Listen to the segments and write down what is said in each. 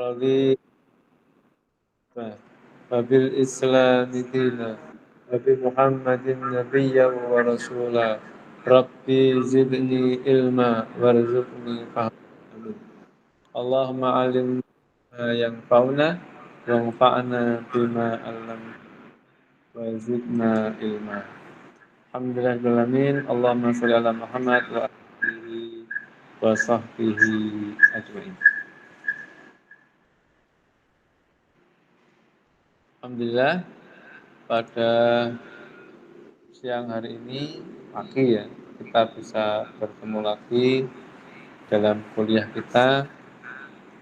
radi wabil islami dina wabi muhammadin nabiyya wa rasula rabbi zidni ilma warzuqni fahma Allahumma alimna ma yanfa'una wanfa'na bima 'allamtana wa zidna ilma. Alhamdulillahirabbil Allahumma shalli ala Muhammad wa alihi wa sahbihi ajmain. Alhamdulillah pada siang hari ini pagi ya kita bisa bertemu lagi dalam kuliah kita,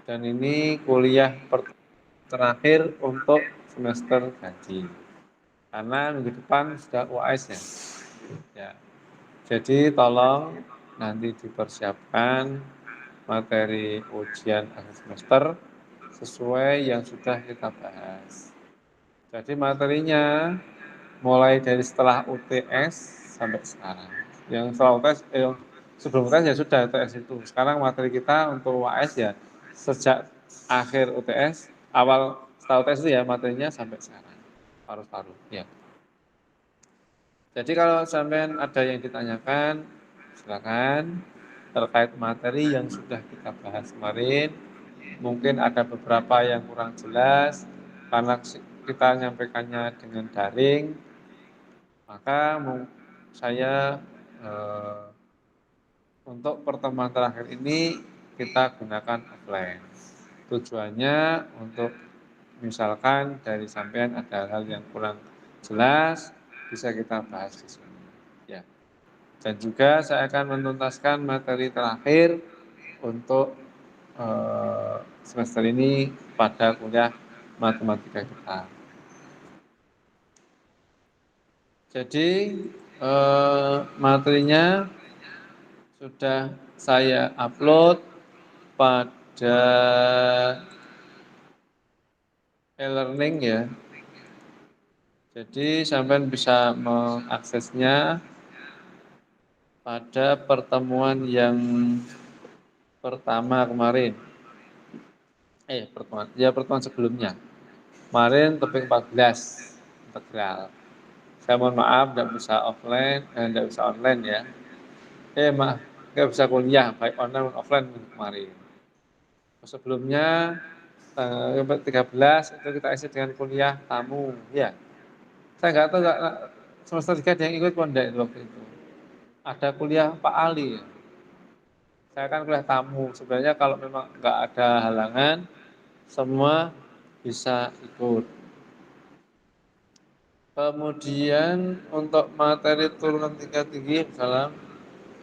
dan ini kuliah terakhir untuk semester gaji karena minggu depan sudah UAS ya. Jadi tolong nanti dipersiapkan materi ujian akhir semester sesuai yang sudah kita bahas. Jadi materinya mulai dari setelah UTS sampai sekarang. Yang setelah UTS, sebelum UTS ya sudah UTS itu. Sekarang materi kita untuk UAS ya sejak akhir UTS, awal setelah UTS itu ya materinya sampai sekarang. Paruh-paruh ya. Jadi kalau sampean ada yang ditanyakan, silakan terkait materi yang sudah kita bahas kemarin. Mungkin ada beberapa yang kurang jelas karena kita menyampaikannya dengan daring, maka saya untuk pertemuan terakhir ini kita gunakan offline. Tujuannya untuk misalkan dari sampean ada hal yang kurang jelas, bisa kita bahas di sini. Ya. Dan juga saya akan menuntaskan materi terakhir untuk semester ini pada kuliah matematika kita. Jadi materinya sudah saya upload pada e-learning ya. Jadi sampean bisa mengaksesnya pada pertemuan yang pertama kemarin. Pertemuan sebelumnya. Kemarin topik 14 integral. Saya mohon maaf tidak bisa offline, tidak bisa online ya. Nggak bisa kuliah baik online maupun offline kemarin. Sebelumnya tanggal 13 itu kita isi dengan kuliah tamu ya. Saya nggak tahu semester 3 ada yang ikut pondok waktu itu. Ada kuliah Pak Ali ya. Saya kan kuliah tamu. Sebenarnya kalau memang nggak ada halangan, semua bisa ikut. Kemudian untuk materi turunan tingkat tinggi dalam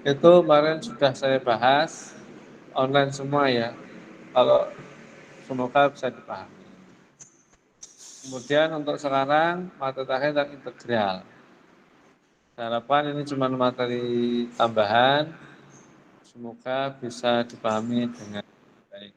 itu kemarin sudah saya bahas online semua ya. Kalau semoga bisa dipahami. Kemudian untuk sekarang materi terakhir tentang integral. Saya harapkan ini cuma materi tambahan. Semoga bisa dipahami dengan baik.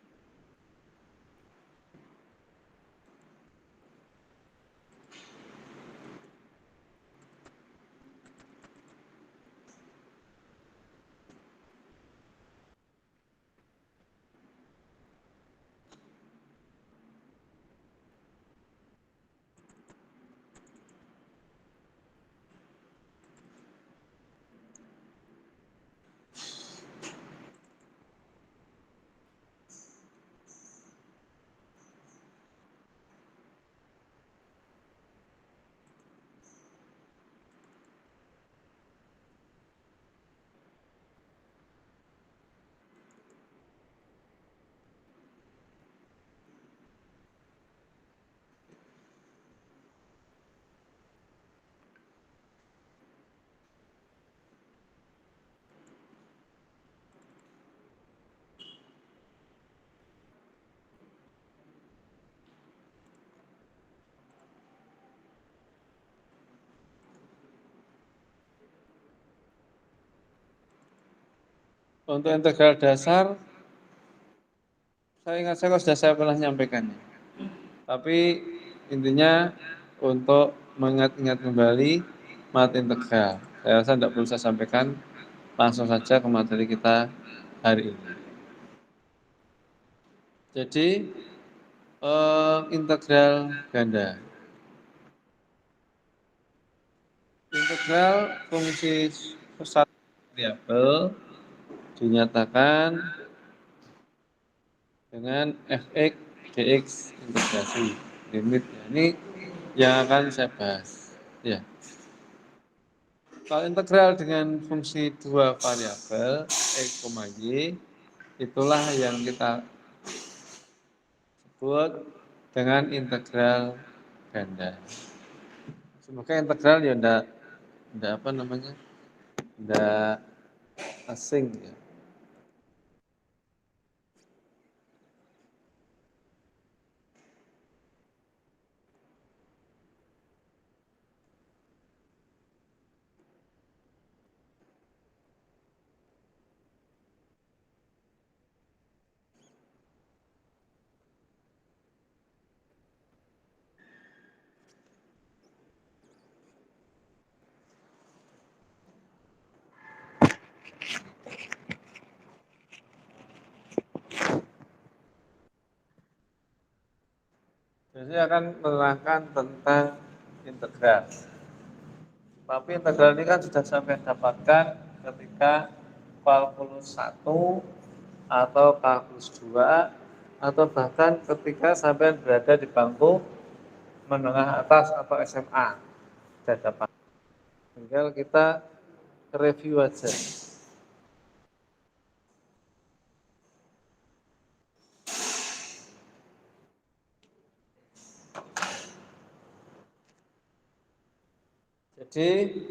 Untuk integral dasar, saya ingat saya sudah saya pernah menyampaikannya. Tapi intinya untuk mengingat-ingat kembali materi integral. Saya rasa tidak perlu saya sampaikan, langsung saja ke materi kita hari ini. Jadi Integral ganda. Integral fungsi satu variabel dinyatakan dengan fx dx integrasi limit. Ini yang akan saya bahas. Ya. Kalau integral dengan fungsi dua variabel x, y, itulah yang kita sebut dengan integral ganda. Semoga integral ya enggak apa namanya, enggak asing ya. Jadi akan menerangkan tentang integral. Tapi integral ini kan sudah sampai dapatkan ketika kalkulus 1 atau kalkulus 2 atau bahkan ketika sampai berada di bangku menengah atas atau SMA. Sudah dapat. Tinggal kita review aja. Jadi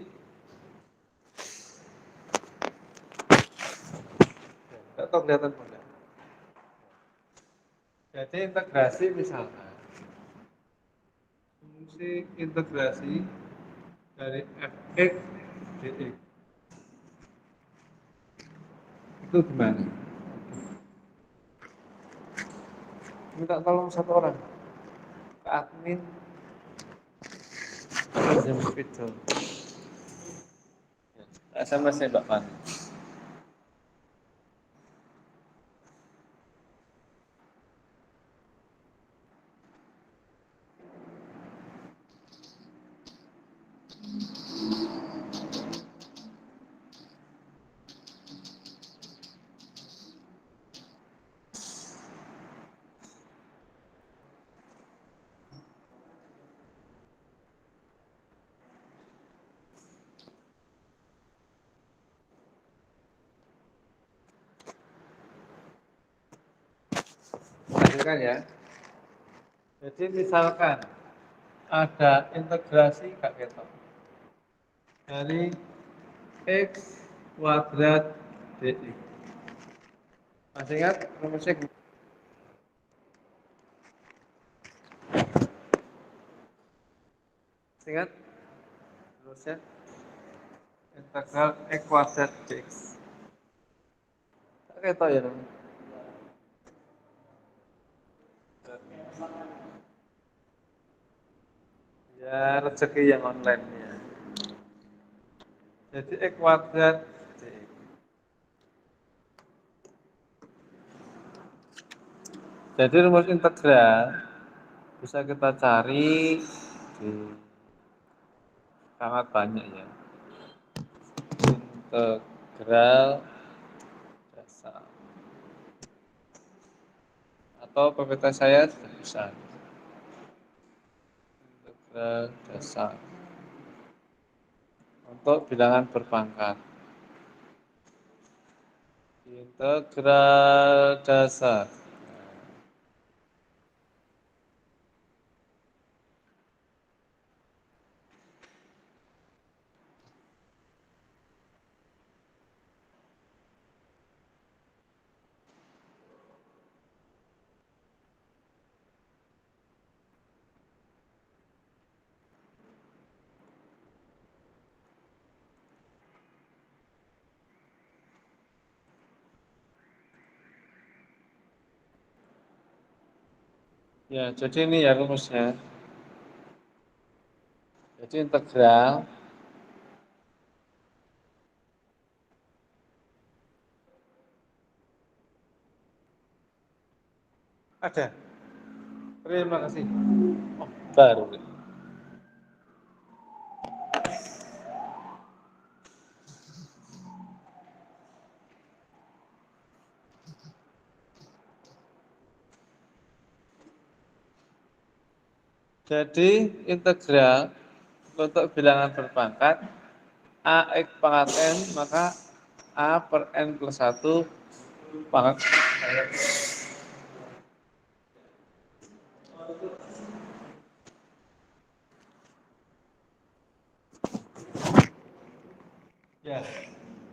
nggak tahu kelihatan enggak. Jadi integrasi misalkan fungsi integrasi dari fx dx itu gimana? Minta tolong satu orang ke admin jam itu. SMS-nya Mbak Fani. Lanjutkan ya. Jadi misalkan ada integrasi Kak Keto dari x kuadrat dx. Masih ingat rumusnya? Masih ingat rumusnya? Integral x kuadrat dx. Kak Keto ya namanya. Ya rezeki yang online ya. Jadi x kuadrat dx. Jadi rumus integral bisa kita cari di sangat banyak ya. Integral dasar atau PPT saya sudah bisa. Integral dasar untuk bilangan berpangkat. Integral dasar. Ya, jadi ini ya rumusnya. Jadi integral ada. Terima kasih. Oh, baru. Jadi integral untuk bilangan berpangkat AX pangkat N, maka A per N plus 1 pangkat. Ya,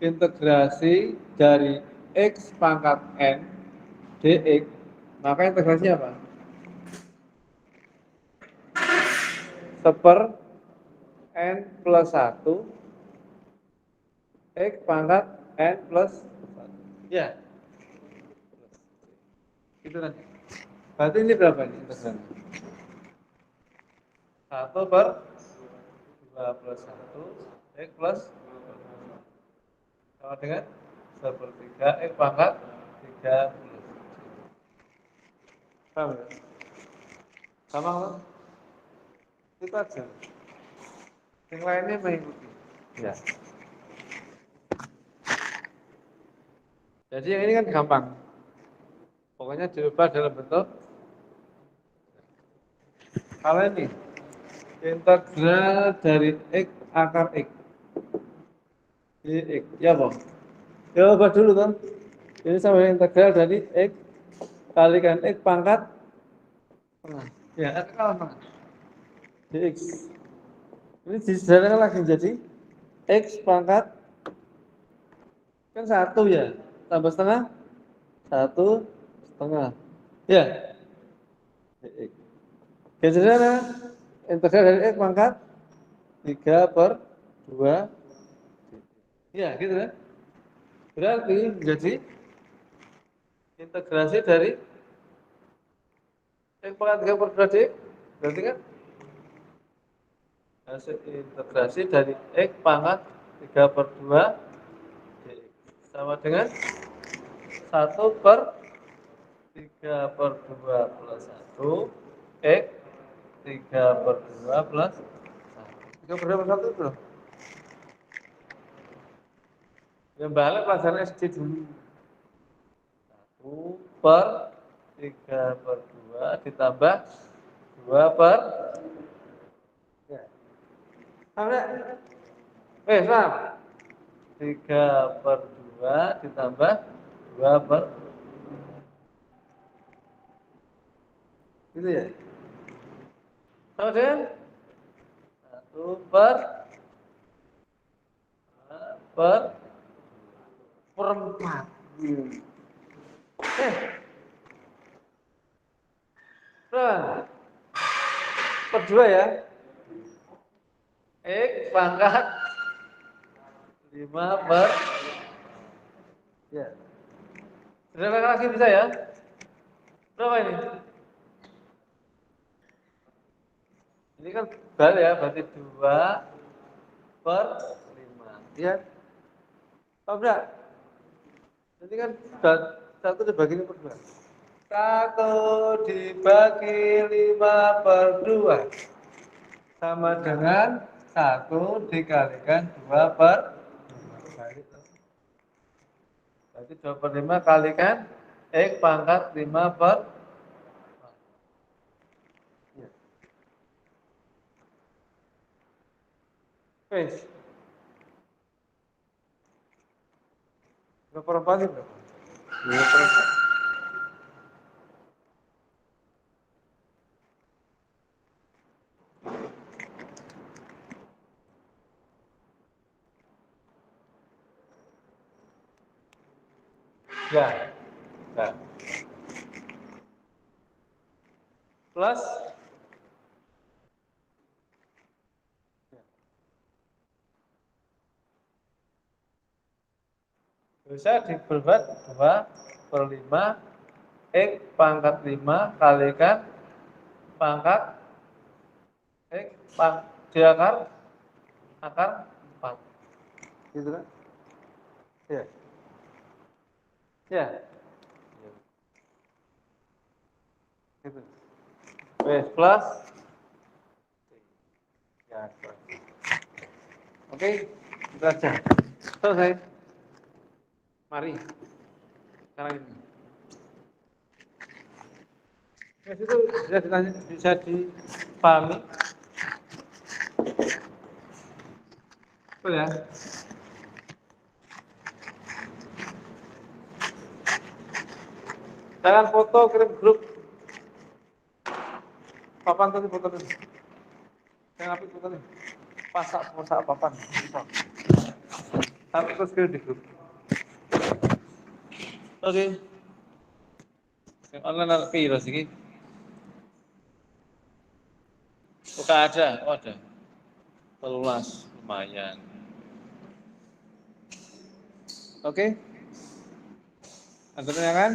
integrasi dari X pangkat N dx, maka integrasinya apa? Seper N plus 1 X pangkat N plus 1. Ya, itu kan. Berarti ini berapa ini integralnya? 1 per 2 plus 1 X plus sama dengan sepertiga X pangkat 3 plus. Paham ya? Sama kan? Itu aja. Yang lainnya mengikuti. Ya. Jadi yang ini kan gampang. Pokoknya diubah dalam bentuk kalau ini integral dari X akar X dx. Ya, Bang. Ya, ubah dulu kan. Ini sama dengan integral dari X kalikan X pangkat tengah. Ya, akar tengah. Dx. Ini disederhanakan lagi jadi X pangkat kan 1 ya. Tambah setengah 1 setengah. Ya. Dx. Oke, sederhana. Integral dari X pangkat 3 per 2. Ya, gitu kan. Berarti jadi integrasi dari X pangkat 3 per 2 dx. Berarti kan hasil integrasi dari X pangkat 3 per 2 dx sama dengan 1 per 3 per 2 plus 1 X 3 per 2 plus 1. 3 per 2 plus 1 itu yang balik pelajaran SD dulu. 1 per 3 per 2 ditambah 2 per ya. Sama. Sama. 3 per 2 ditambah 2 per gitu ya. Sama dengan 1 per 4. Berapa? Per 2 ya. X pangkat 5 per ya. Berapa lagi bisa ya? Berapa ini? Ini kan balik ya, berarti 2 per 5. Ya. Oh, enggak? Jadi kan 1 dibagi 5 per 2. 1 dibagi 5 per 2 sama dengan 1 dikalikan 2 per 5. Berarti 2 per 5 kalikan X pangkat 5 per ya. Wes. Berapa per 4 ini berapa? 2 per 4. Ya. Nah. Plus bisa diperbuat 2 per 5 X pangkat 5 kalikan pangkat X di akar 4. Gitu kan? Ya. Ya. Gitu. Wes plus ya. Oke, itu aja. Selesai. Mari. Sekarang ini. Wes itu bisa ditanya, bisa dipahami. Betul ya? Jangan foto kirim grup. Papan tadi foto tadi. Jangan upload foto tadi. Pasak papan. Tapi terus kirim di grup. Oke. Yang online ada piro sih? Bukan ada, oh ada. Telulas, lumayan. Oke. Ada kan?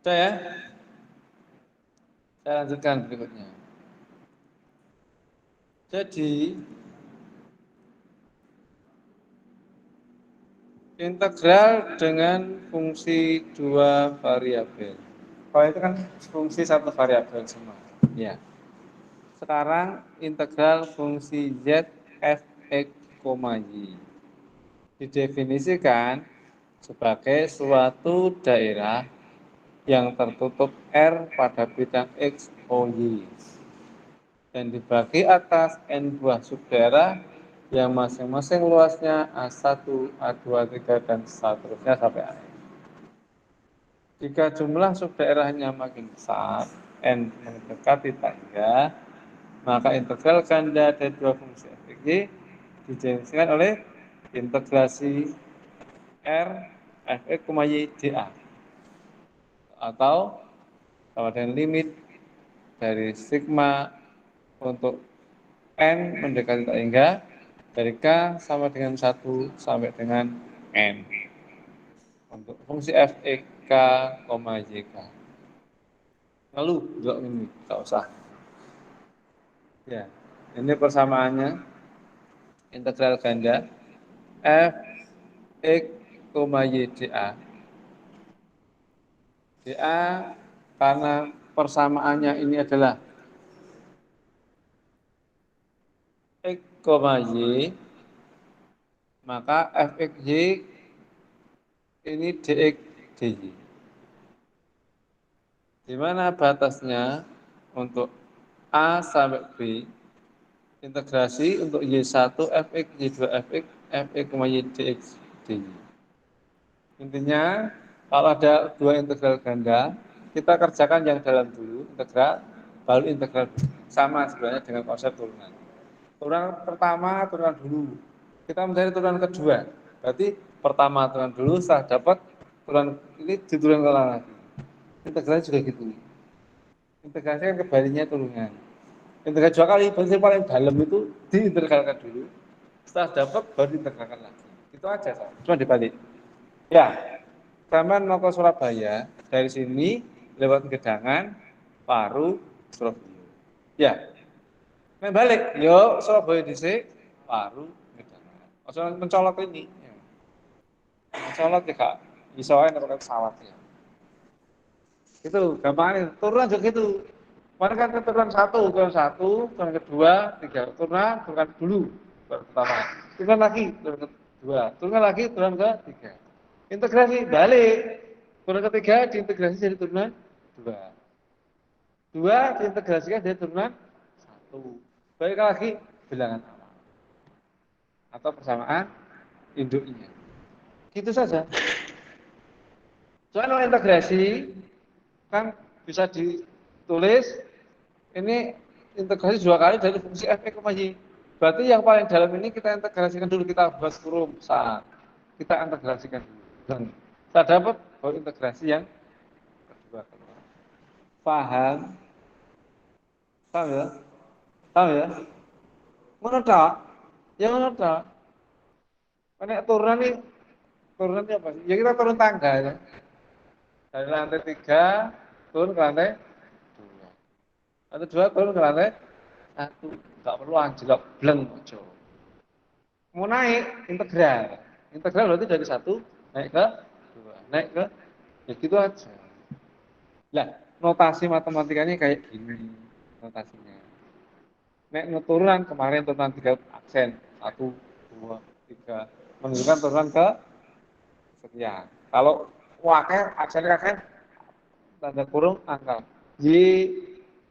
Saya lanjutkan berikutnya. Jadi, integral dengan fungsi dua variabel. Kalau itu kan fungsi satu variabel semua. Ya. Sekarang integral fungsi z f x, y didefinisikan sebagai suatu daerah yang tertutup R pada bidang X, O, Y dan dibagi atas N buah subdaerah yang masing-masing luasnya A1, A2, A3, dan seterusnya sampai akhir. Jika jumlah subdaerahnya makin besar, N mendekati tangga, maka integral ganda dari dua fungsi f, x, y didefinisikan oleh integrasi R f, x, y dA atau sama dengan limit dari sigma untuk N mendekati tangga dari K sama dengan 1 sampai dengan N untuk fungsi f, x, k, y, k. Lalu blok ini, tak usah. Ya, ini persamaannya integral ganda f, x, y, dA. dA karena persamaannya ini adalah x, y, maka f, x, y ini dx, dy. Di mana batasnya untuk A sampai B, integrasi untuk Y1 fx, Y2 fx, fx, y dx, dy. Intinya, kalau ada dua integral ganda, kita kerjakan yang dalam dulu, integral, baru integral. Sama sebenarnya dengan konsep turunan. Turunan pertama, turunan dulu. Kita mencari turunan kedua. Berarti pertama turunan dulu, setelah dapat turunan ini diturunkan lagi. Integralnya juga gitu. Integrasi kan kebalinya turunan. Integrasi dua kali, berarti paling dalam itu diintegralkan dulu. Setelah dapat, baru diintegralkan lagi. Itu aja, cuma dibalik. Ya, sampean mau ke Surabaya, dari sini lewat Gedangan, Paru, Surabaya. Ya, main balik, yuk Surabaya dhisik, Paru, Gedangan. Maksudnya mencolok ini. Ya. Mencolok ya kak, bisa aja pakai pesawat ya. Itu gampangnya, turunan juga gitu. Kemarin kan turunan satu, turunan kedua, tiga, turunan dulu, pertama. Turunan lagi, turunan kedua, turunan lagi, turunan ketiga. Integrasi balik, turunan ketiga diintegrasi jadi turunan dua. Dua diintegrasikan jadi turunan satu. Balik lagi bilangan awal atau persamaan induknya. Gitu saja. Soalnya integrasi kan bisa ditulis ini integrasi 2 kali dari fungsi f(x), y. Berarti yang paling dalam ini kita integrasikan dulu, kita buat kurung saat kita integrasikan dulu. Dan kita dapat bahwa integrasi yang kedua. Paham? Paham ya? Paham ya? Ngono tok. Ya ngono tok. Nek turunan nih, turunannya apa sih? Ya kita turun tangga ya. Dari lantai 3 turun ke lantai 2. Lantai 2 turun ke lantai 1. Enggak perlu anjlok bleng ojo. Mau naik integral. Integral berarti dari 1 naik ke 2, naik ke, ya gitu aja. Lah, notasi matematikanya kayak gini notasinya. Nek turunan kemarin turunan 3 aksen, 1, 2, 3, menunjukkan turunan ke sekian. Kalau wakil aksen kakek tanda kurung angka Y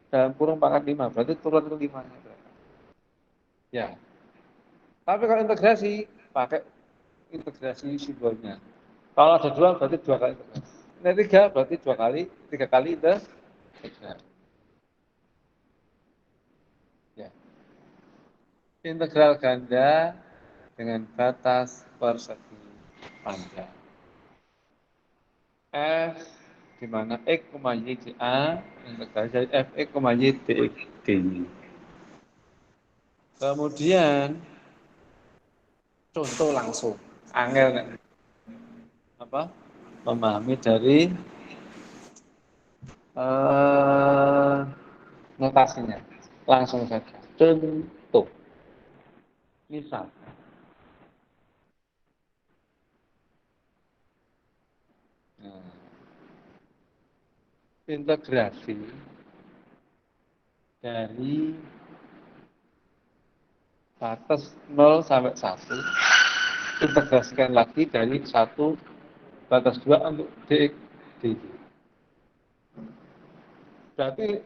dalam kurung pangkat 5, berarti turun ke 5 nya. Ya. Tapi kalau integrasi pakai integrasi simbolnya. Kalau ada 2 berarti 2 kali integrasi. Nah, 3 berarti 2 kali, 3 kali integrasi. Ya. Integral ganda dengan batas persegi panjang. F di mana X, Y, di A integrasi dari Fx, Y, dx, dy. Kemudian contoh langsung. Angel apa? Memahami dari notasinya. Langsung saja. Contoh. Misal. Nah, integrasi dari batas 0 sampai 1 integrasikan lagi dari 1 batas 2 untuk dx dy. Berarti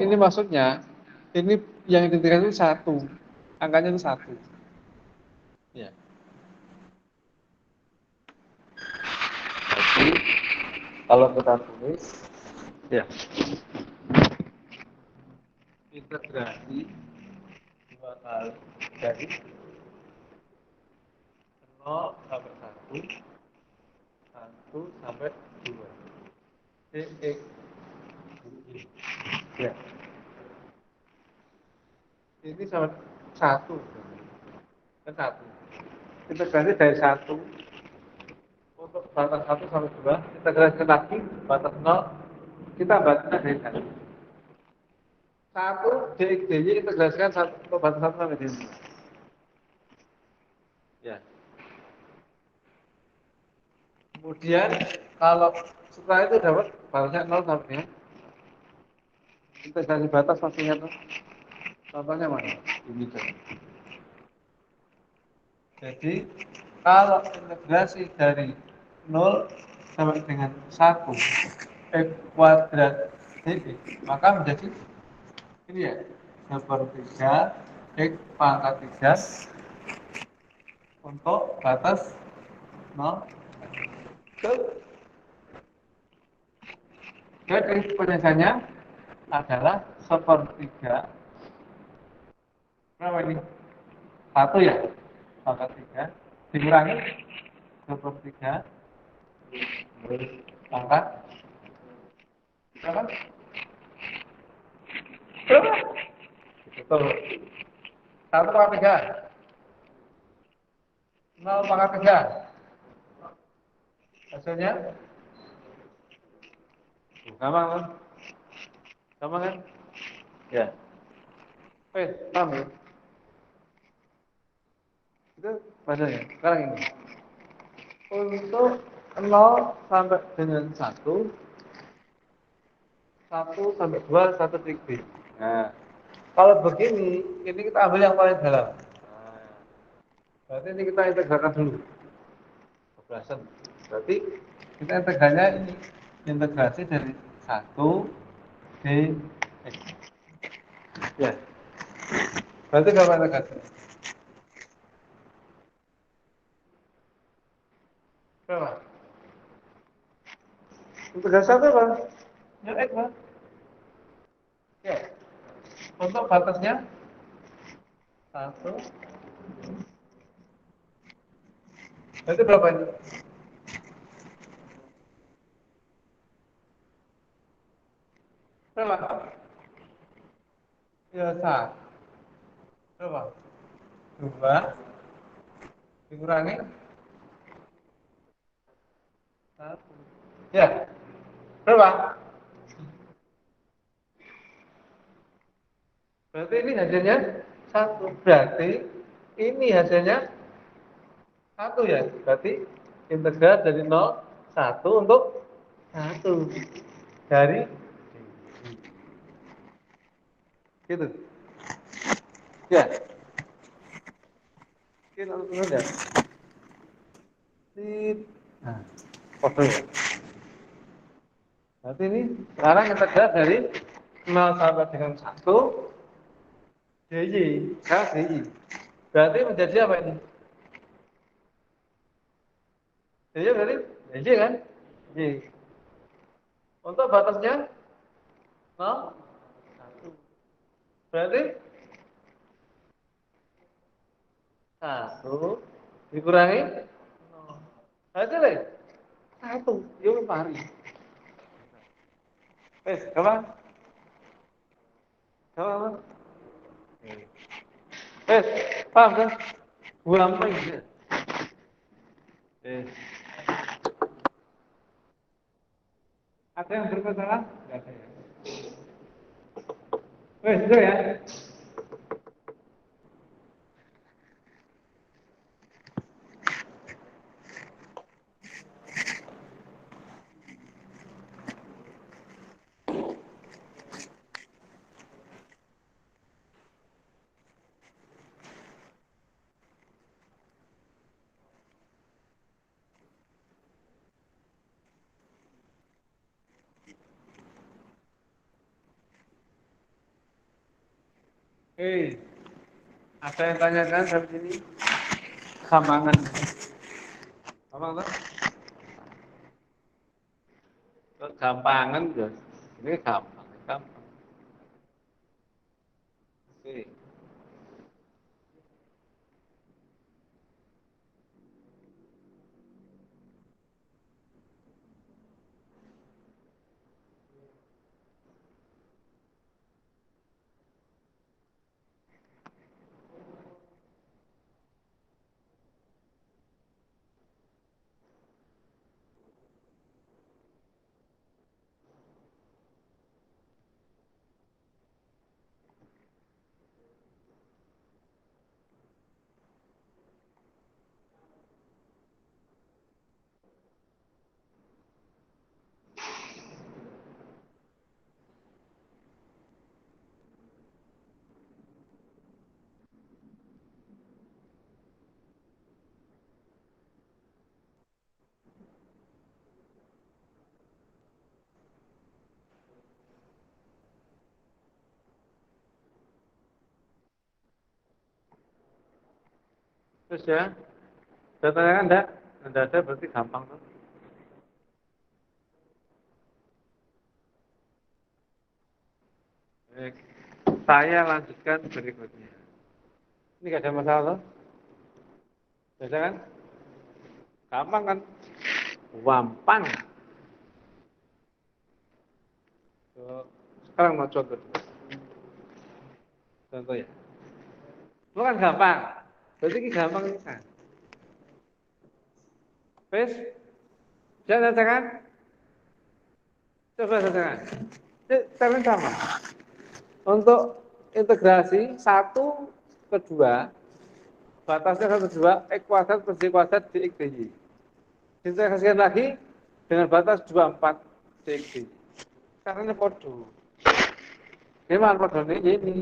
ini maksudnya ini yang integrasi itu 1, angkanya itu 1. Ya. Jadi kalau kita tulis ya integrasi 2 kali dari 0 sampai 1, 1 sampai 2 dx dy. Ya. Ini sama 1 kan 1. Integrasi dari 1 untuk batas 1 sampai 2 integrasi lagi batas 0 kita batasnya dari 1. 1 dx dy integrasikan untuk batas 1 sampai 2. Ya. Kemudian kalau setelah itu dapat batasnya 0 sampai integrasi batas pastinya tuh. Contohnya mana? Ini tuh. Jadi kalau integrasi dari 0 sampai dengan 1 x kuadrat dx maka menjadi ini ya sepertiga x pangkat 3 untuk batas 0 ke. Jadi penyelesaiannya adalah sepertiga berapa ini? 1 ya? Pangkat 3 dikurangi sepertiga pangkat berapa? Berapa? Betul. 1 pangkat 3. 0 pangkat 3. Hasilnya gampang kan? Gampang kan? Ya. Paham ya? Itu bahasanya. Sekarang ini. Untuk 0 sampai dengan 1, 1 sampai 2, 1 titik. Nah, kalau begini, ini kita ambil yang paling dalam. Nah, berarti ini kita integralkan dulu. Kebelasan. Berarti kita integralnya ini. Integrasi dari 1 dx. Ya. Berarti berapa integrasi? Berapa? Integrasi apa, Bang? Ya, X, Bang. Ya. Untuk batasnya satu. Berarti berapa ini? Berapa? Ya, satu. Berapa? Dua. Dikurangi satu. Ya, berapa? Berarti ini hasilnya satu. Berarti ini hasilnya satu ya. Berarti integral dari 0, 1 untuk satu. Dari gitu. Ya, kita langsung ya. Nah, kode ya. Berarti ini sekarang integral dari 0 sampai dengan 1 dy. Sekarang dy. Berarti menjadi apa ini? Dy berarti dy kan? Y. Untuk batasnya 0, 1. Berarti 1 dikurangi 0. Hasilnya 1. Yuk mari. Gampang? Gampang? Paham kan? Gampang ya. Ada yang bermasalah? Tidak ada ya. Sudah ya. Ada yang tanyakan sampai sini? Gampangan. Gampang kan? Gampangan ya. Ini gampang, gampang. Oke. Terus ya. Sudah tanyakan enggak? Enggak ada berarti gampang tuh. Baik. Saya lanjutkan berikutnya. Ini gak ada masalah loh. Biasa kan? Gampang kan? Gampang. Sekarang mau contoh. Contoh ya. Itu kan gampang. Berarti ini gampang ini kan. Wes, jangan tangan. Coba tangan. Tangan sama. Untuk integrasi 1 ke 2, batasnya 1 ke 2, x kuadrat per y kuadrat dx dy. Integrasikan lagi dengan batas 24 dx dy. Caranya podo. Ini mana podo ini.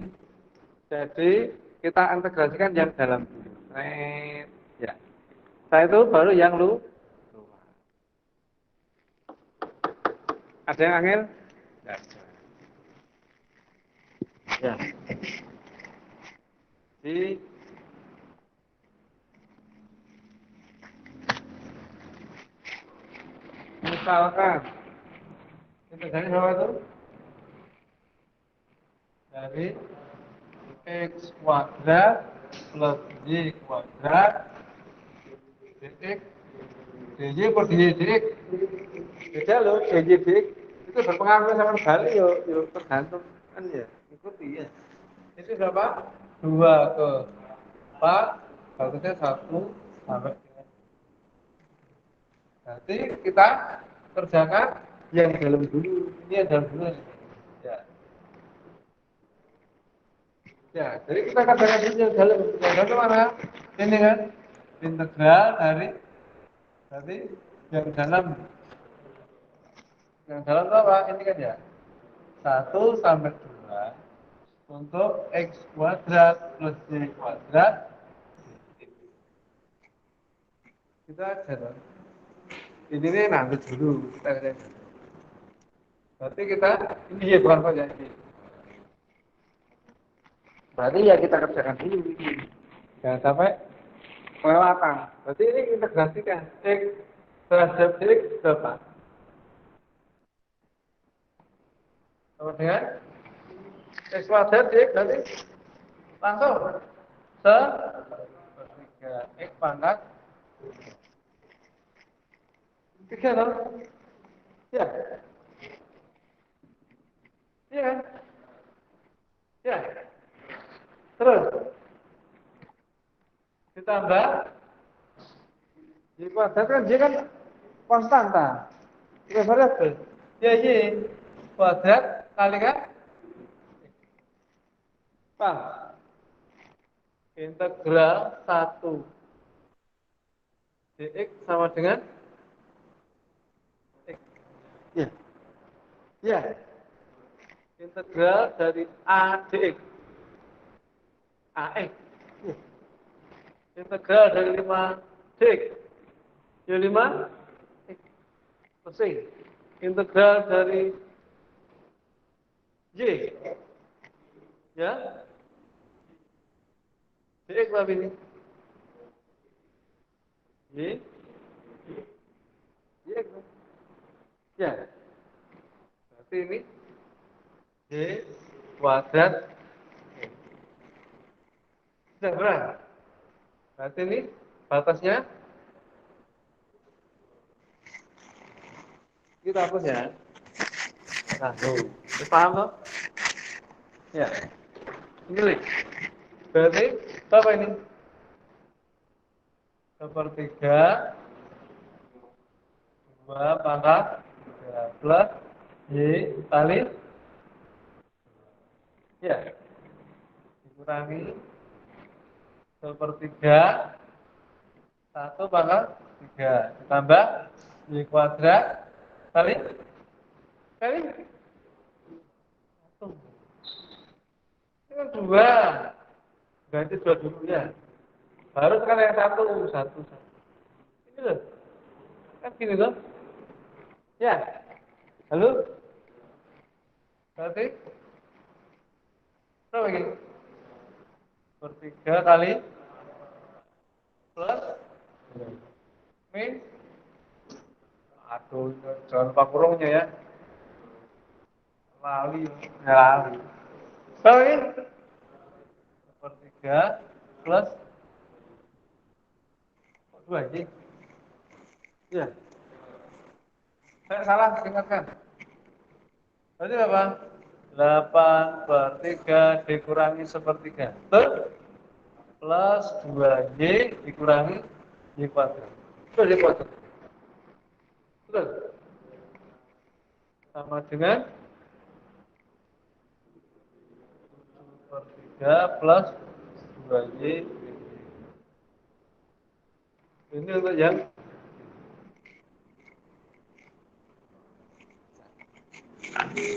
Jadi kita integrasikan yang dalam dulu. Ya. Setelah itu baru yang luar. Ada yang angel? Ya. Ya. Di misalkan integrasi berapa itu? Dari X kuadrat plus Y kuadrat dx dy per dx beda loh dy dx itu berpengaruh sama sekali yo tergantung kan ya ikuti ya itu berapa 2 ke 4 batasnya 1 sampai dengan nanti kita kerjakan yang dalam dulu ini yang dalam dulu ya ya jadi kita kerjakan dulu yang dalam mana ini kan integral dari berarti yang dalam itu apa ini kan ya 1 sampai 2 untuk X kuadrat plus Y kuadrat kita ajar ini nanti dulu kita ajar berarti kita ini ya bukan kok ya ini berarti ya kita kerjakan dulu ini jangan sampai kelewatan berarti ini integrasikan X terhadap X berapa sama dengan X kuadrat X berarti langsung se-3 X pangkat 3 loh ya iya kan ya terus ditambah Y kuadrat kan Y kan konstanta kita variabel ya Y kuadrat kali kan Pak integral 1 dx sama dengan X ya ya integral dari A dx AX ya. Integral dari 5 dx ya 5 X pusing integral dari Y ya dx berapa ini Y Y ya berarti ini Y kuadrat sudah berapa berarti ini batasnya kita hapus ya nah tuh paham toh ya ini berarti apa ini sepertiga 2 pangkat 3 plus Y kali ya dikurangi sepertiga 1 pangkat 3 ditambah Y kuadrat kali 1 ini kan 2 ganti 2 dulu ya baru sekarang yang satu ini loh kan gini loh ya halo berarti berapa ini sepertiga kali plus min aduh jangan lupa kurungnya ya lali berapa ini sepertiga plus 2 aja ya saya salah ingatkan berarti berapa 8/3 dikurangi sepertiga betul plus 2Y dikurangi Y kuadrat betul Y kuadrat betul sama dengan 7/3 plus 2Y ini untuk yang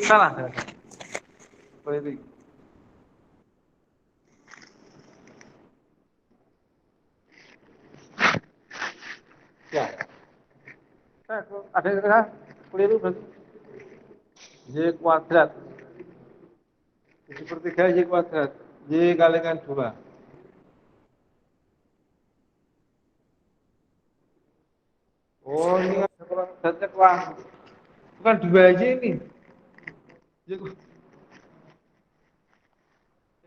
salah politik ya ada yang kena keliru berarti Y kuadrat 7/3 Y kuadrat Y kalikan 2 oh ini kan kuadratnya kurang bukan 2 aja ini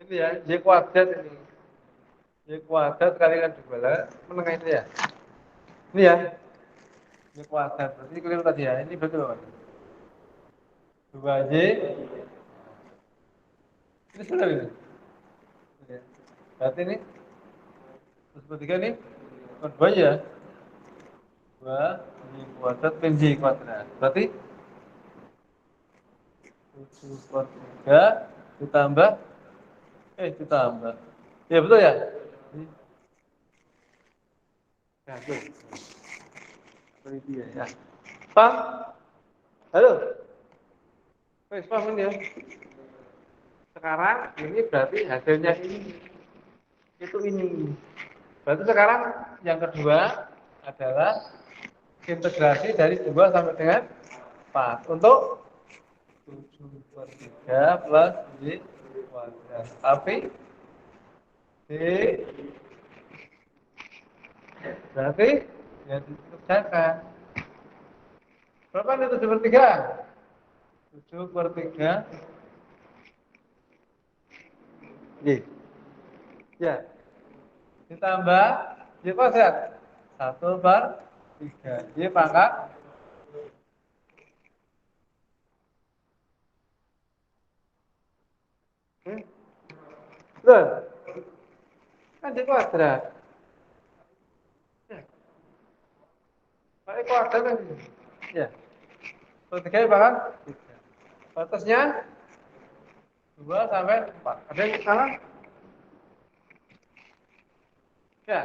Ini ya, Y kuadrat ini. Y kuadrat kalikan 2 lah, menengah itu ya. Ini ya, Y kuadrat. Berarti keliru tadi ya. Ini berarti apa? 2Y. Ini sudah ini. Ya. Berarti ini terus bertiga nih. 2 ya. 2 Y kuadrat min Y kuadrat. Berarti 7 per 3 ditambah ditambah. Ya betul ya? Ya, betul. Seperti dia ya. Paham? Halo? Wes paham ini ya? Sekarang ini berarti hasilnya ini. Itu ini. Berarti sekarang yang kedua adalah integrasi dari 2 sampai dengan 4. Untuk 7 per 3 plus Y kuadrat. Tapi D berarti ya dikerjakan. Berapa nih 7 per 3? 7 per 3 Y. Ya. Ditambah Y kuadrat. 1 per 3. Y pangkat. Betul. Kan Y kuadrat. Ya. Y kuadrat kan. Ya. Per 3 Y pangkat 3. Batasnya 2 sampai 4. Ada yang salah? Ya.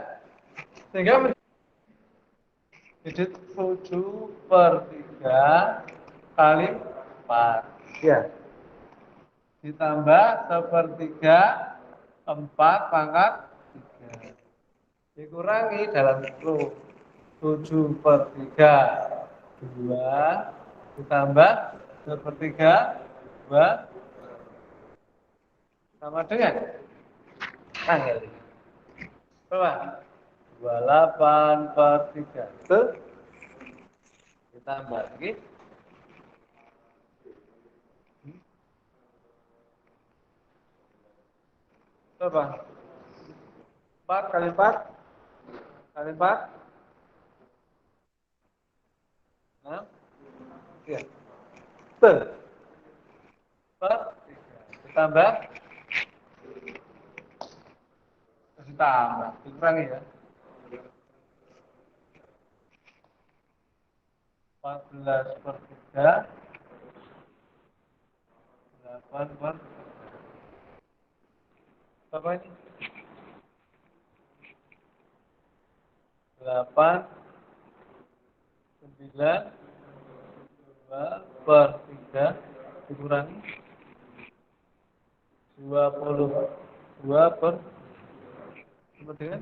Sehingga jadi 7 per 3 kali 4. Ya. Ditambah sepertiga 4 pangkat 3. Dikurangi dalam kurung 7 per 3 2 ditambah sepertiga 2 sama dengan angel. Berapa? 28 per 3. Betul? Ditambah lagi. Berapa? 4 kali 4 kali 4 6. Ya. Betul. Per 3. Ditambah dikurangi ya. 14 per 3 8 per berapa ini? 8 9 2 per 3 dikurangi 22 per sama dengan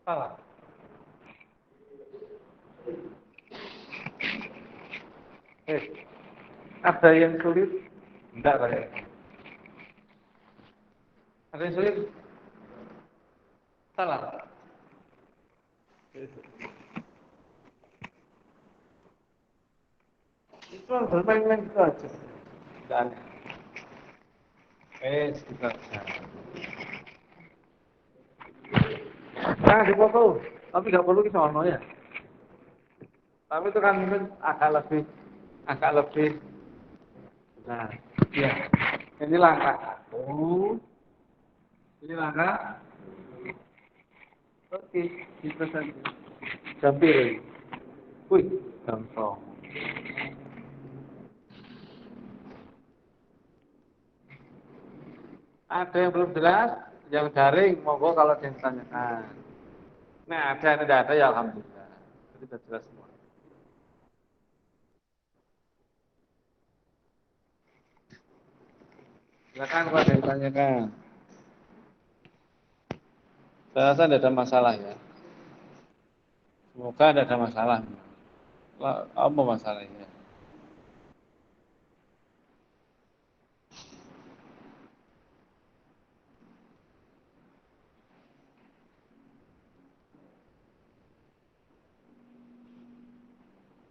salah. Ada yang sulit? Enggak kali. Ada yang sulit? Salah. Itu bermain-main gitu aja. Enggak aneh. Gitu aja. Jangan dipotong. Tapi nggak perlu kita ono ya. Tapi itu kan mungkin agak lebih. Nah, ya. Ini langkah 1. Ini langkah. Oke, itu saja. Gampang. Wih, gampang. Ada yang belum jelas, yang daring, monggo kalau ditanyakan. Nah, ada yang tidak ada ya alhamdulillah. Itu sudah jelas semua. Silakan kalau ada yang ditanyakan. Saya rasa tidak ada masalah ya. Semoga tidak ada masalah. Apa masalahnya?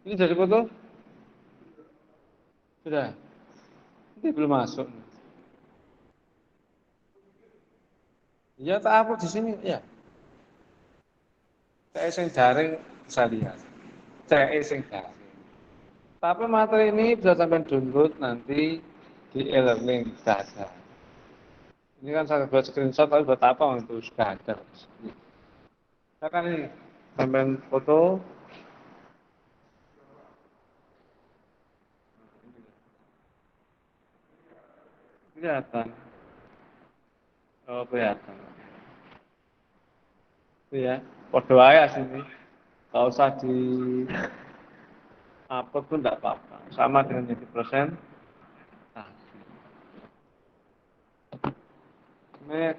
Ini jadi foto? Sudah. Ini belum masuk. Ya tak upload di sini ya. Saya sing daring bisa lihat. Saya sing daring. Tapi materi ini bisa sampai download nanti di e-learning sudah ada. Ini kan saya buat screenshot tapi buat apa itu sudah ada. Saya kan ini sampai foto kelihatan. Oh kelihatan. Itu ya. Kode aja sini. Kalau usah di upload pun tidak apa-apa. Sama dengan jadi persen. Nah, mek.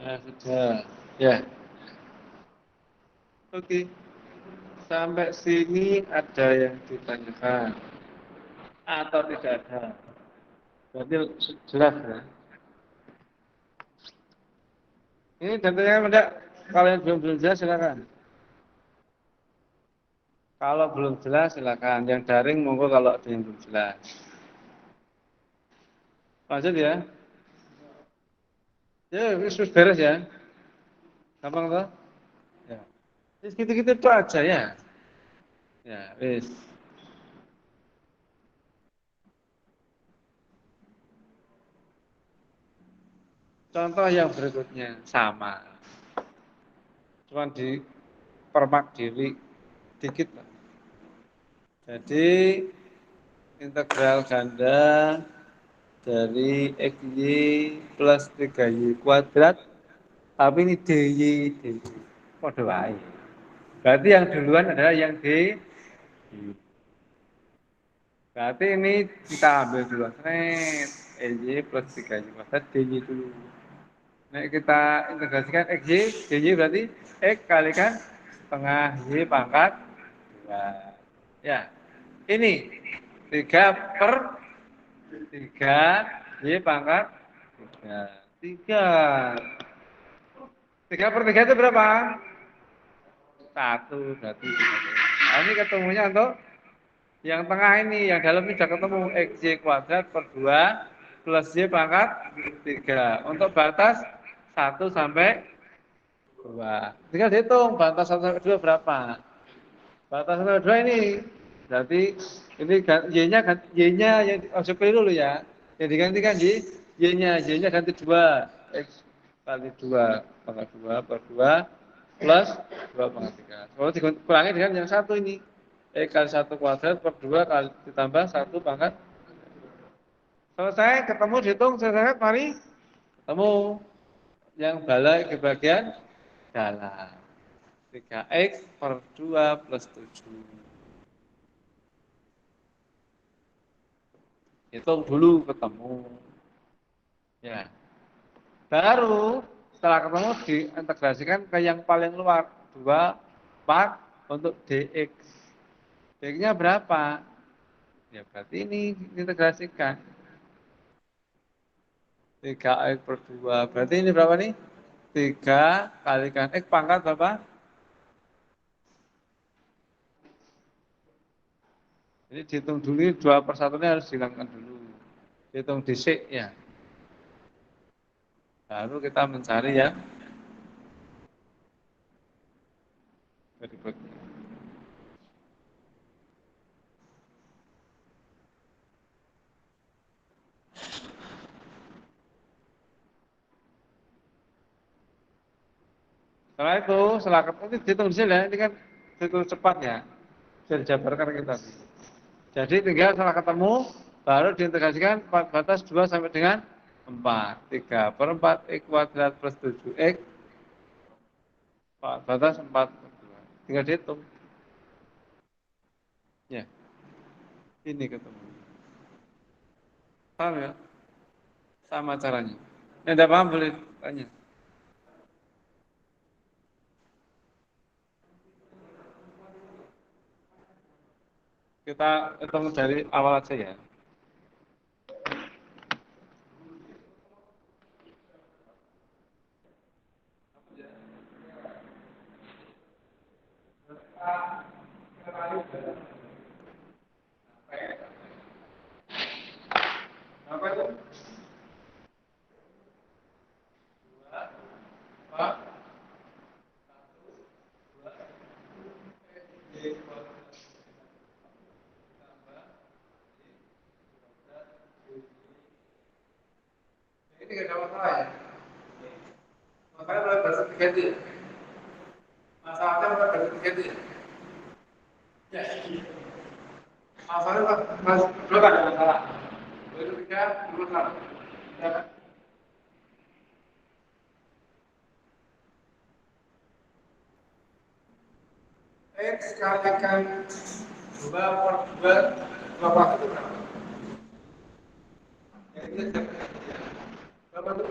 Sudah. Ya. Oke. Sampai sini ada yang ditanyakan atau tidak ada? Berarti jelas ya. Ini datanya ada. Kalau yang belum jelas silakan. Kalau belum jelas silakan. Yang daring monggo kalau ada yang belum jelas. Lanjut ya. Ya, wis beres ya. Gampang toh? Ya. Wis gitu-gitu itu aja ya. Ya, wis. Contoh yang berikutnya sama. Cuma dipermak diri dikit lah. Jadi integral ganda dari XY plus 3Y kuadrat, tapi ini DY. Kode wae. Berarti yang duluan adalah yang D. Berarti ini kita ambil dulu. XY plus 3Y kuadrat DY dulu. Nah, kita integrasikan XY, DY berarti X kalikan setengah Y pangkat 2. Ya, ini 3/3 Y pangkat 3. 3. 3/3 itu berapa? 1 berarti. Nah, ini ketemunya untuk yang tengah ini, yang dalam ini sudah ketemu XY kuadrat per 2 plus Y pangkat 3. Untuk batas 1 sampai 2. Tinggal dihitung batas 1 sampai 2 berapa. Batas 1 sampai 2 ini. Berarti ini Y-nya yang masuk keliru dulu ya. Yang digantikan Y-nya ganti 2. X kali 2 pangkat 2 per 2 plus 2 pangkat 3. Kalau dikurangi dengan yang satu ini. X kali 1 kuadrat per 2 kali ditambah 1 pangkat. Selesai, ketemu dihitung, selesai, mari. Ketemu yang balik ke bagian dalam. 3x per 2 plus 7. Hitung dulu ketemu. Ya. Baru setelah ketemu diintegrasikan ke yang paling luar. 2, 4 untuk dx. Dx-nya berapa? Ya berarti ini diintegrasikan. 3x per 2. Berarti ini berapa nih? 3 kalikan x pangkat berapa? Jadi dihitung dulu 2 per 1 ini harus dihilangkan dulu. Hitung disik ya. Baru kita mencari yang berikutnya. Setelah itu, setelah ketemu dihitung di sini ya, ini kan hitung cepat ya. Bisa dijabarkan kita. Jadi tinggal setelah ketemu, baru diintegrasikan batas 2 sampai dengan 4. 3 per 4 x kuadrat plus 7x batas 4 per 2. Tinggal dihitung. Ya, ini ketemu. Paham ya? Sama caranya. Yang tidak paham boleh tanya. Kita hitung dari awal aja ya. Apa itu? Ini tidak ada masalah ya. Makanya mulai berarti diganti. Masalahnya mulai berarti diganti. Ya. Masalahnya mas dua kan ada masalah. Itu 3 masalah. Ya kan? X kalikan 2 per 2 berapa itu berapa? Ya, ini aja. Berapa itu?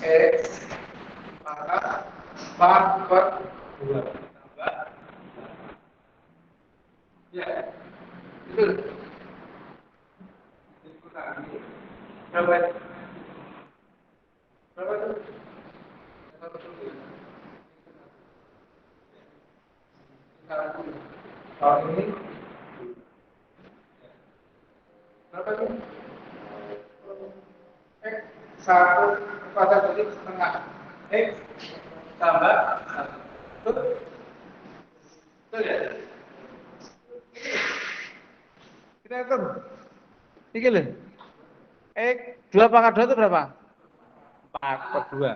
X pangkat 4 per 2 tambah. Ya, itu. Berapa itu? Berapa itu? Kalau ini berapa itu? X 1 kuadrat jadi setengah X tambah 1. Betul? Betul ya? Kita hitung. Ini loh. X 2 pangkat 2 itu berapa? 4 per 2.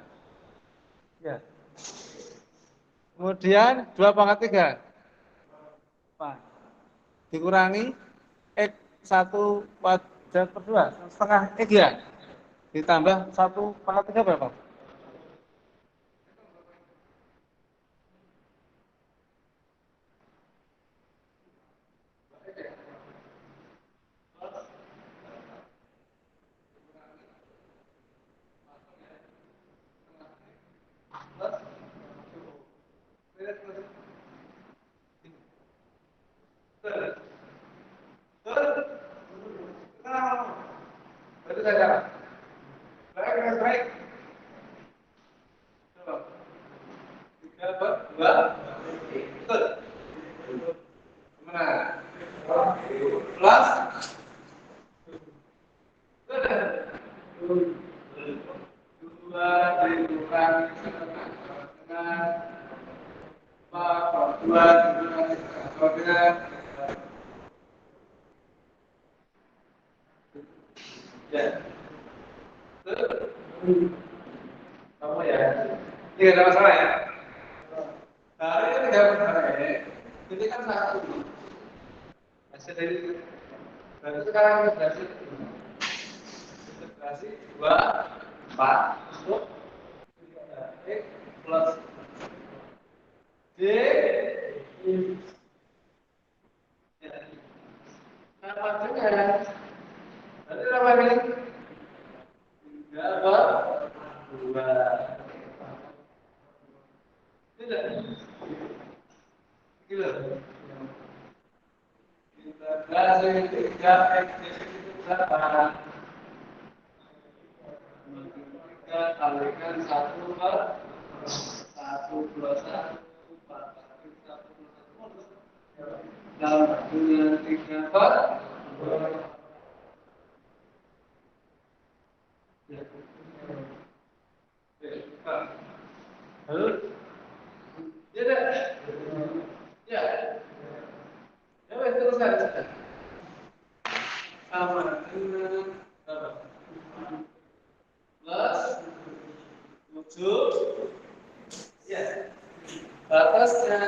Ya. Kemudian 2 pangkat 3. 4. Dikurangi X 1 kuadrat per 2. Setengah X ya. Ditambah 1 pangkat 3 berapa? Berarti saya baik, baik. 3 per 2. Betul. Mana? Plus. Dua dikurangi setengah. 4 per 2 dikurangi setengah. Ya. Kamu ya. Ini ada masalah ya. Nah, ini tidak masalah ya. Ini kan satu. Hasil dari berarti sekarang integrasi 2, 4 untuk X plus D Tiga kalikan satu per satu plus satu empat satu plus satu dalam dengan tiga per halo ya dah ya ya wes teruskan sama dengan plus 7 ya batasnya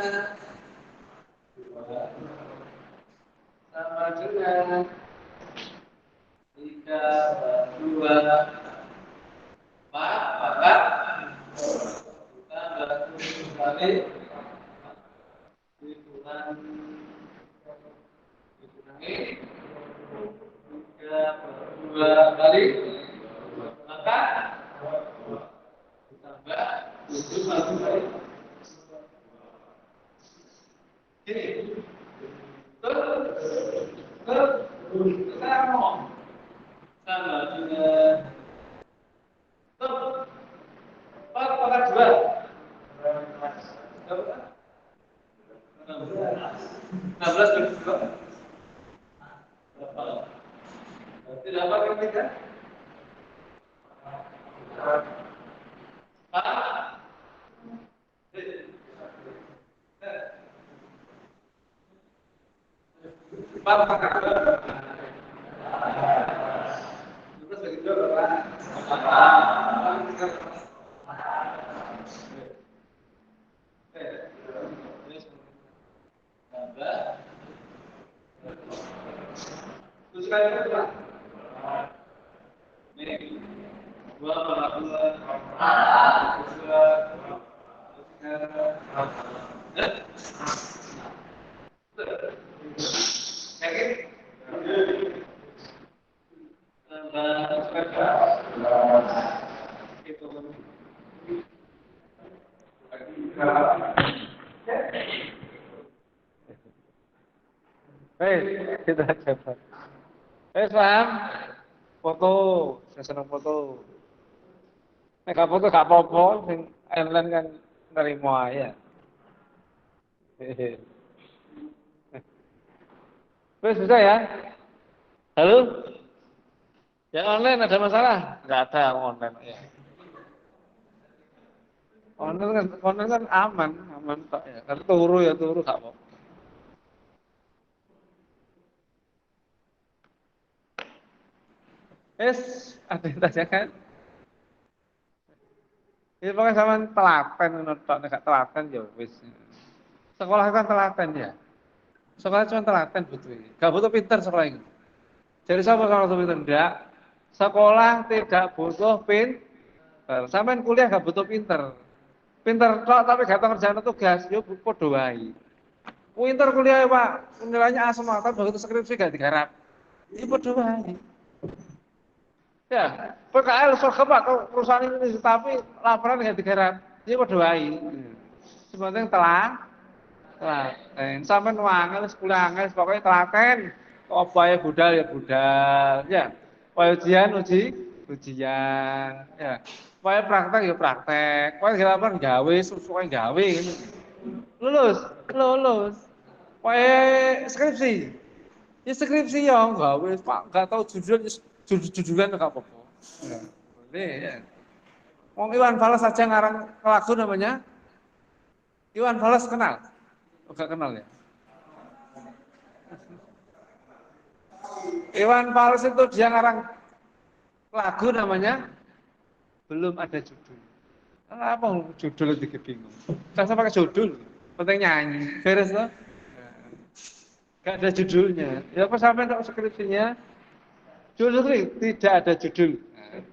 sama dengan 3 per 2 4 maka tambah 7 kali dikurangi 3 per 2 kali maka ditambah 7 kali ini sekarang ngomong sama dengan 4 pangkat 2 16 bagi 2 berapa? Berarti 8 kali 3 4 pangkat 2 16 bagi 2 berapa? 8 terus kali berapa? Ini 2 per 2 kita coba. Paham? Foto, saya senang foto. Nek gak foto gak apa-apa, sing online kan nerimo aja. Wes bisa ya? Halo? Ya online ada masalah? Enggak ada online ya. Online kan aman tok ya. Kalau turu ya turu gak apa-apa. Ada yang tanyakan? Ya pokoknya sama telaten tok nek gak telaten ya wis. Sekolah kan telaten ya. Sekolah cuma telaten butuh. Gak butuh pinter sekolah ini. Jadi siapa kalau butuh pinter? Enggak. Sekolah tidak butuh pinter. Sampai kuliah gak butuh pinter. Pinter tok tapi gak tahu kerjaan tugas, yo padha wae. Pinter kuliah Pak, nilainya A semua, tapi begitu skripsi gak digarap. Ini padha wae. Ya, PKL sok Pak perusahaan ini tapi laporan gak digarap. Ini padha wae. Sebenarnya telaten. Sampai wangel kuliah angel pokoknya telaten. Apa ya budal ya budal, ya. Ujian ujian, ya. Pokoknya praktek ya praktek. Pokoknya galapan gawe, sesuai gawe. Lulus. Pokoknya skripsi. Ya skripsi ya gawe, Pak. Gak tahu judulan gak apa-apa. Ya, boleh ya. Wong Iwan Fals saja ngarang lagu namanya. Iwan Fals kenal? Gak kenal ya? Iwan Fals itu dia ngarang lagu namanya belum ada judul. Apa judul itu bingung. Saya pakai judul, penting nyanyi. Beres loh. Gak ada judulnya. Ya apa sampai untuk skripsinya? Judul tidak ada judul.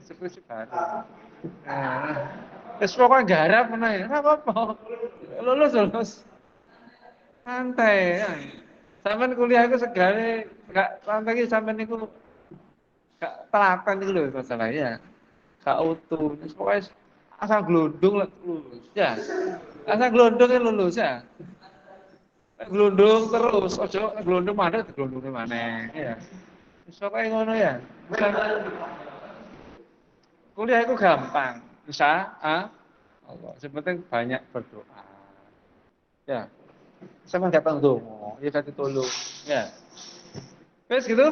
Skripsi baru. Pokoknya garap mana ya? Apa-apa. Lulus. Santai. Sampai kuliah itu segala gak santai sampai niku gak telaten itu loh masalahnya. Gak utuh. Pokoknya asal glundung lah lulus. Ya. Asa glondong lulus ya. Glondong terus, ojo glondong mana glondongnya mana ya. Iso kayak ngono ya. Bukan kuliah itu gampang. Bisa, Allah. Sepenting banyak berdoa. Ya, sama nggak tahu ya kasih tolong. Ya, wes gitu.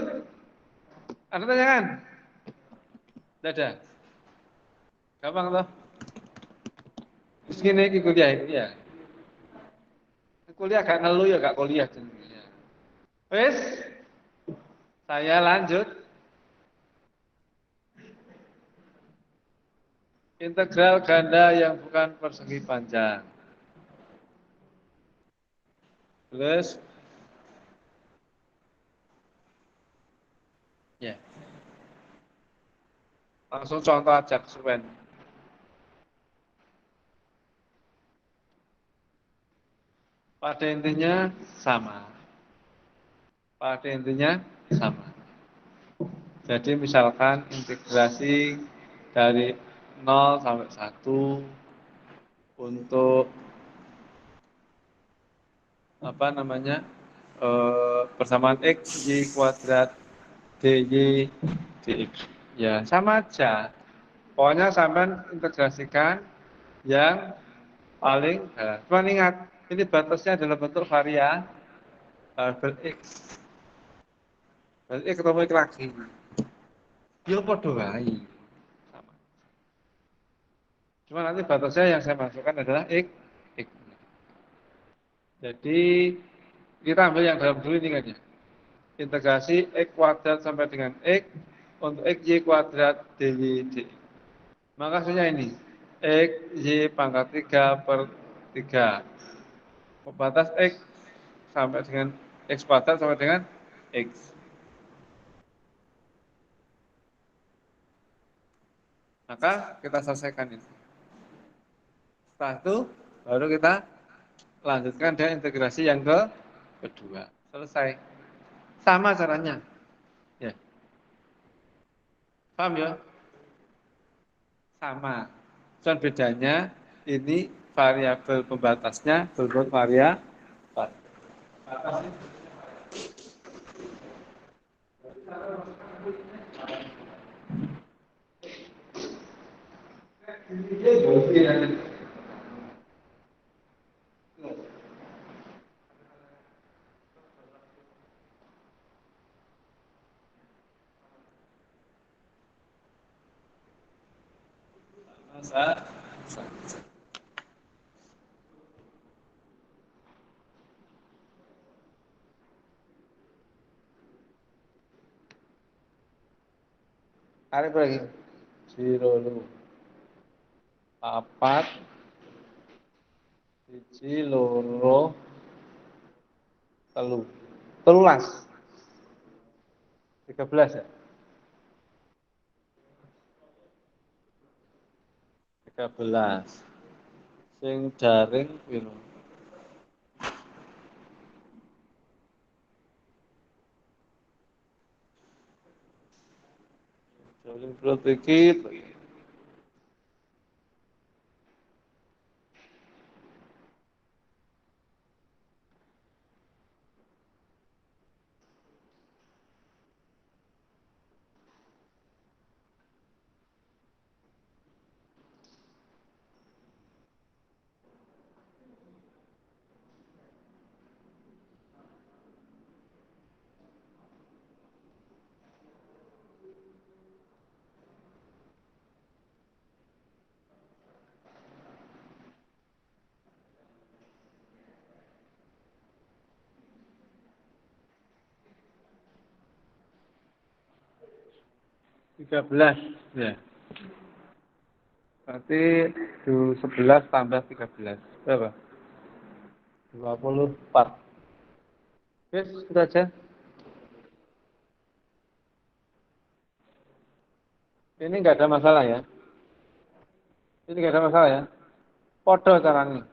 Ada tanyakan? Tidak ada. Gampang toh. Terus gini kuliah itu ya. Kuliah gak ngeluh ya gak kuliah jenenge. Wes, saya lanjut. Integral ganda yang bukan persegi panjang. Terus, ya, langsung contoh aja kesuwen. Pada intinya sama. Pada intinya sama. Jadi misalkan integrasi dari 0 sampai 1 untuk apa namanya persamaan x y kuadrat dy dx. Ya sama aja. Pokoknya sampai integrasikan yang paling dalam. Cuma ingat, ini batasnya adalah bentuk variabel x. Berarti ketemu x lagi. Ya padha wae. Sama. Cuma nanti batasnya yang saya masukkan adalah x. Jadi kita ambil yang dalam dulu ini kan ya. Integrasi x kuadrat sampai dengan x untuk x y kuadrat dy dx. Maka hasilnya ini x y pangkat 3 per 3. Batas x sampai dengan x kuadrat sampai dengan x. Maka kita selesaikan itu. Setelah itu baru kita lanjutkan dengan integrasi yang kedua. Selesai. Sama caranya. Ya. Paham ya? Sama. Cuman bedanya ini variabel pembatasnya berbentuk variabel. Masa tarik lagi. 0 papat siji loro telu 13 ya 13 sing jaring piro jaring piro dikit tiga belas ya berarti 11 tambah 13 berapa 24 oke sudah aja ini nggak ada masalah ya ini nggak ada masalah ya podo caranya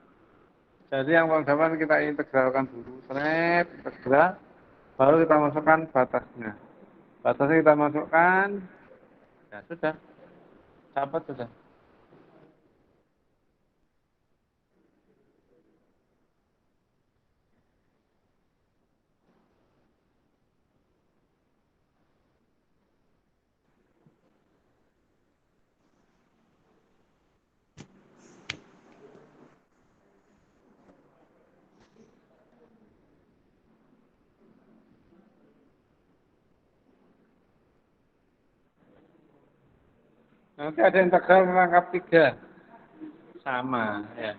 jadi yang pertama kita integralkan dulu snap integral baru kita masukkan batasnya batasnya kita masukkan ya sudah dapat sudah Nanti ada integral merangkap 3. Sama, ya.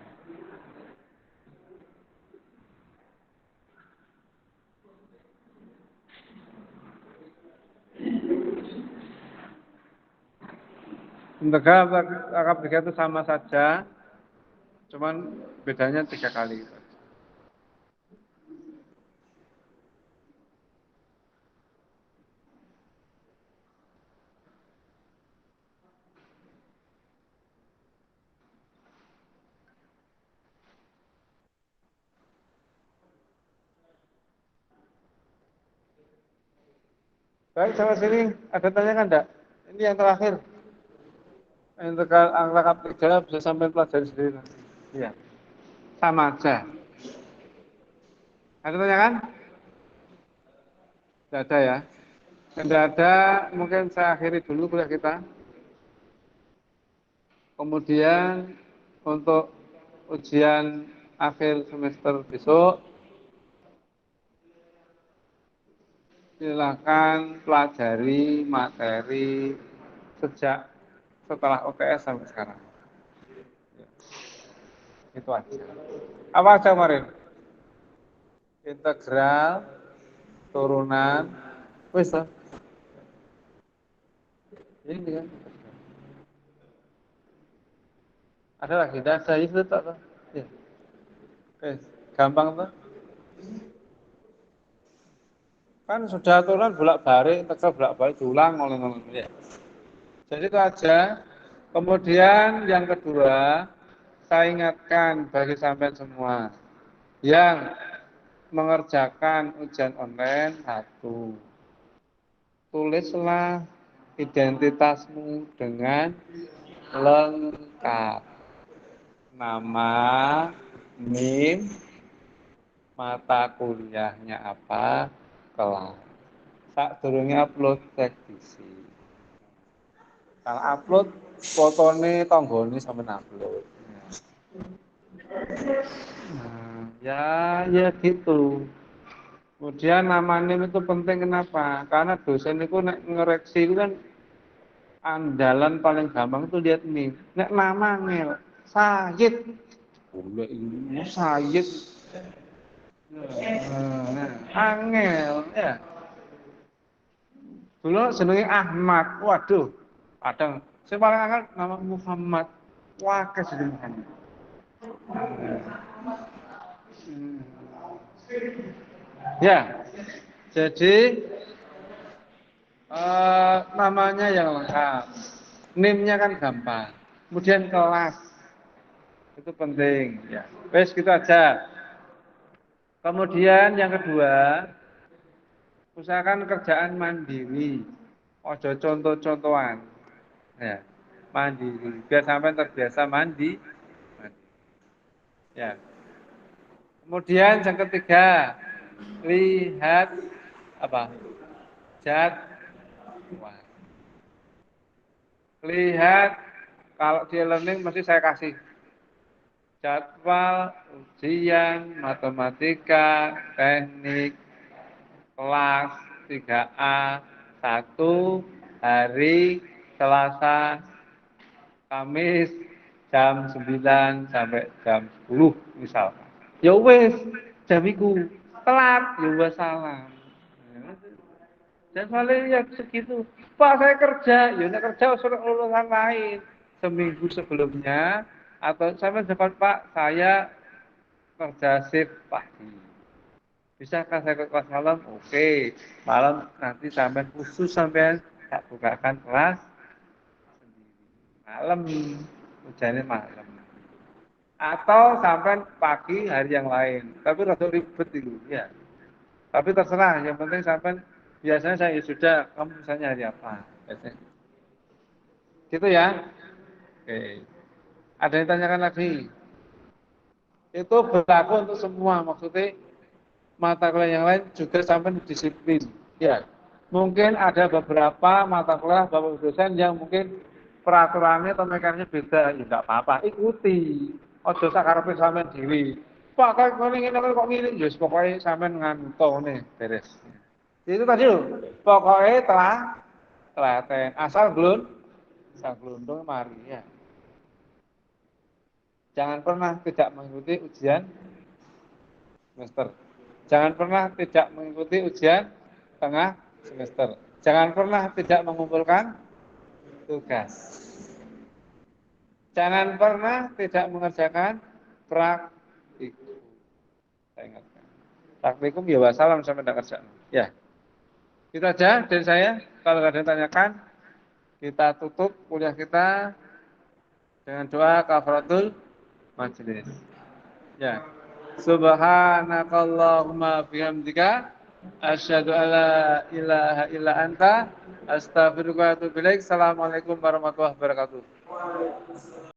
Integral merangkap 3 itu sama saja, cuman bedanya 3 kali. Baik, sampai sini ada tanya kan enggak? Ini yang terakhir. Integral angka 3 bisa sampai pelajari sendiri nanti. Iya. Sama aja. Ada tanya kan? Tidak ada ya. Tidak ada, mungkin saya akhiri dulu kuliah kita. Kemudian untuk ujian akhir semester besok, silakan pelajari materi sejak setelah UTS sampai sekarang. Itu aja. Apa aja kemarin? Integral, turunan, wis toh. Ini kan. Ada lagi dasar itu tak toh. Ya. Oke, gampang toh. Kan sudah aturan bolak-balik, integral bolak-balik diulang oleh ya. Jadi itu aja. Kemudian yang kedua, saya ingatkan bagi sampean semua yang mengerjakan ujian online satu, tulislah identitasmu dengan lengkap. Nama, NIM, mata kuliahnya apa, kelas. Tak durunge upload cek diisi. Kalau upload fotone tonggone sampean upload. Ya gitu. Kemudian nama NIM itu penting kenapa? Karena dosen itu ngoreksi itu kan andalan paling gampang itu lihat NIM. Nek nama ngel, Sayid. Boleh ini Sayid. Angel ya. Dulu jenenge Ahmad. Waduh. Kadang saya paling angel nama Muhammad. Wah, kesini Muhammad. Ya, jadi namanya yang lengkap, NIM-nya kan gampang, kemudian kelas itu penting. Ya, wes gitu aja. Kemudian yang kedua, usahakan kerjaan mandiri, ojo contoh-contohan. Ya, mandiri, biar sampai terbiasa mandi. Ya. Kemudian yang ketiga, lihat apa? Jadwal. Lihat kalau di learning mesti saya kasih jadwal ujian matematika teknik kelas 3A 1 hari Selasa Kamis jam 9 sampai jam 10 misalkan. Ya wis, jam iku telat ya wis salah. Dan paling ya segitu. Pak saya kerja, ya nek kerja suruh urusan lain. Seminggu sebelumnya atau sampai depan Pak saya kerja shift pagi. Bisakah saya ke kelas malam? Oke, malam nanti sampai khusus sampai tak bukakan kelas malam, hujannya malam. Atau sampai pagi hari yang lain. Tapi rada ribet itu, ya. Tapi terserah, yang penting sampai biasanya saya ya sudah, kamu misalnya hari apa? Biasanya. Gitu ya. Oke. Ada yang tanyakan lagi? Itu berlaku untuk semua, maksudnya mata kuliah yang lain juga sampai disiplin. Ya, mungkin ada beberapa mata kuliah bapak dosen yang mungkin peraturannya atau mekanisnya beda, ya enggak apa-apa, ikuti. Ojo sakarepe sampean dhewe. Pak kok ngene kok ngene, ya pokoknya sampean ngantuk nih beres. Itu tadi loh, pokoknya telah telaten asal belum Sang kelundung mari ya. Jangan pernah tidak mengikuti ujian semester. Jangan pernah tidak mengikuti ujian tengah semester. Jangan pernah tidak mengumpulkan tugas. Jangan pernah tidak mengerjakan praktikum. Saya ingatkan. Praktikum ya wassalam sampai tidak kerja. Ya, itu aja dari saya. Kalau ada yang tanyakan, kita tutup kuliah kita dengan doa kafaratul majelis. Ya. Subhanakallahumma bihamdika asyhadu alla ilaha illa anta astaghfiruka wa atubu ilaik. Assalamualaikum warahmatullahi wabarakatuh.